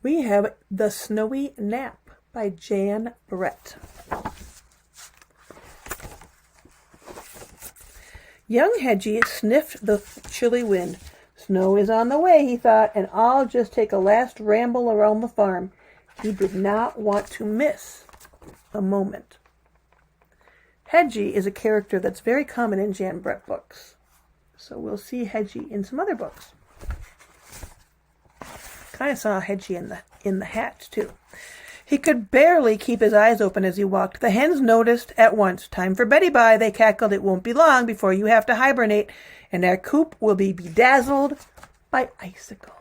we have The Snowy Nap by Jan Brett. Young Hedgie sniffed the chilly wind. Snow is on the way, he thought, and I'll just take a last ramble around the farm. He did not want to miss a moment. Hedgie is a character that's very common in Jan Brett books. So we'll see Hedgie in some other books. Kind of saw Hedgie in the Hat, too. He could barely keep his eyes open as he walked. The hens noticed at once. Time for Betty Bye, they cackled. It won't be long before you have to hibernate, and our coop will be bedazzled by icicles.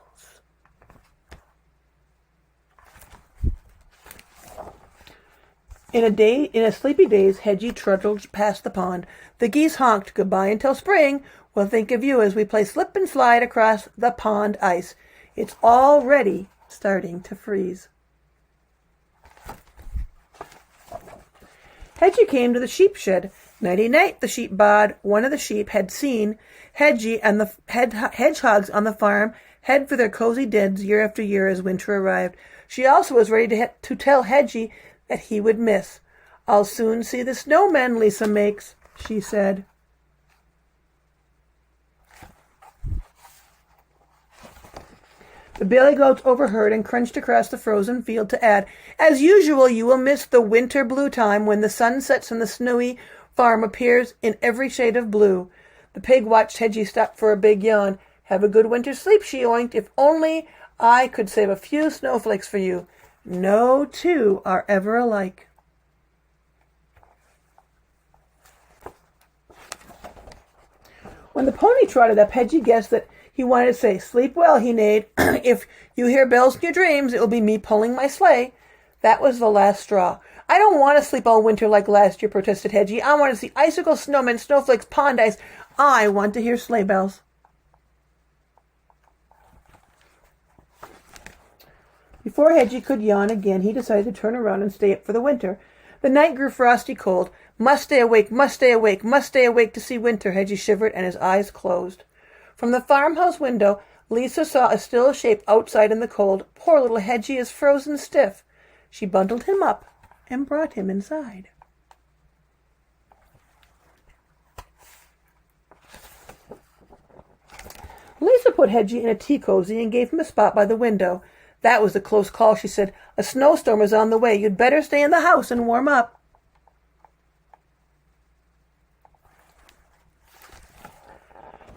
In a sleepy daze, Hedgie trudged past the pond. The geese honked, "Goodbye until spring. We'll think of you as we play slip and slide across the pond ice. It's already starting to freeze." Hedgie came to the sheep shed. "Nighty-night," the sheep bawed. One of the sheep had seen Hedgie and the hedgehogs on the farm head for their cozy dens year after year as winter arrived. She also was ready to tell Hedgie that he would miss. "I'll soon see the snowmen Lisa makes," she said. The billy goats overheard and crunched across the frozen field to add, "As usual, you will miss the winter blue time when the sun sets and the snowy farm appears in every shade of blue." The pig watched Hedgie stop for a big yawn. "Have a good winter's sleep," she oinked. "If only I could save a few snowflakes for you. No two are ever alike." When the pony trotted up, Hedgie guessed that he wanted to say, "Sleep well," he neighed. "If you hear bells in your dreams, it will be me pulling my sleigh." That was the last straw. "I don't want to sleep all winter like last year," protested Hedgie. "I want to see icicles, snowmen, snowflakes, pond ice. I want to hear sleigh bells." Before Hedgie could yawn again, he decided to turn around and stay up for the winter. The night grew frosty cold. Must stay awake, must stay awake, must stay awake to see winter." Hedgie shivered and his eyes closed. From the farmhouse window, Lisa saw a still shape outside in the cold. "Poor little Hedgie is frozen stiff." She bundled him up and brought him inside. Lisa put Hedgie in a tea cozy and gave him a spot by the window. "That was a close call," she said. "A snowstorm is on the way. You'd better stay in the house and warm up."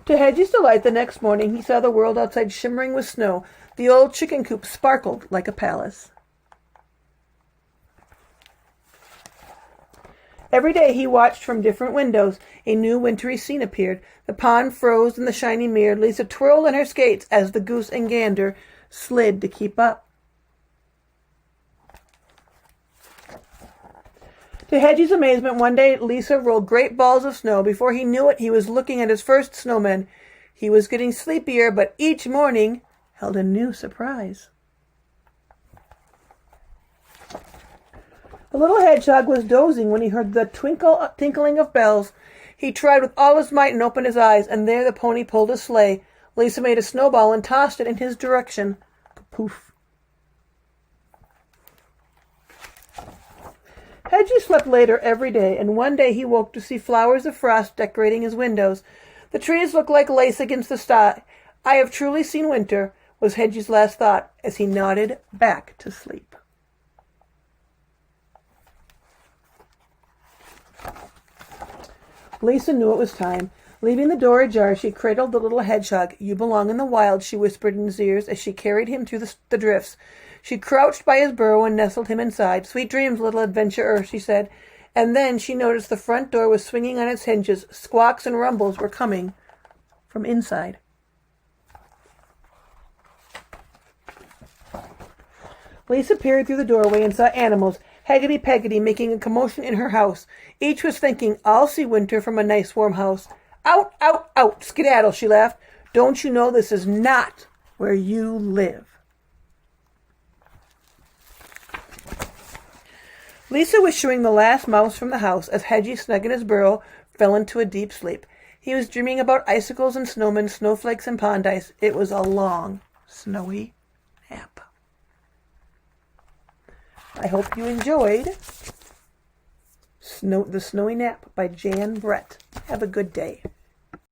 To Hedgie's delight, the next morning he saw the world outside shimmering with snow. The old chicken coop sparkled like a palace. Every day he watched from different windows. A new wintry scene appeared. The pond froze in the shiny mirror. Lisa twirled on her skates as the goose and gander slid to keep up. To Hedgie's amazement, one day Lisa rolled great balls of snow. Before he knew it, he was looking at his first snowman. He was getting sleepier, but each morning held a new surprise. The little hedgehog was dozing when he heard the tinkling of bells. He tried with all his might and opened his eyes, and there the pony pulled a sleigh. Lisa made a snowball and tossed it in his direction. Poof. Hedgie slept later every day, and one day he woke to see flowers of frost decorating his windows. The trees looked like lace against the sky. "I have truly seen winter," was Hedgie's last thought as he nodded back to sleep. Lisa knew it was time. Leaving the door ajar, she cradled the little hedgehog. "You belong in the wild," she whispered in his ears as she carried him through the drifts. She crouched by his burrow and nestled him inside. "Sweet dreams, little adventurer," she said. And then she noticed the front door was swinging on its hinges. Squawks and rumbles were coming from inside. Lisa peered through the doorway and saw animals, Haggity-Peggity, making a commotion in her house. Each was thinking, "I'll see winter from a nice warm house." "Out, out, out, skedaddle," she laughed. "Don't you know this is not where you live?" Lisa was shooing the last mouse from the house as Hedgie, snug in his burrow, fell into a deep sleep. He was dreaming about icicles and snowmen, snowflakes and pond ice. It was a long, snowy nap. I hope you enjoyed The Snowy Nap by Jan Brett. Have a good day.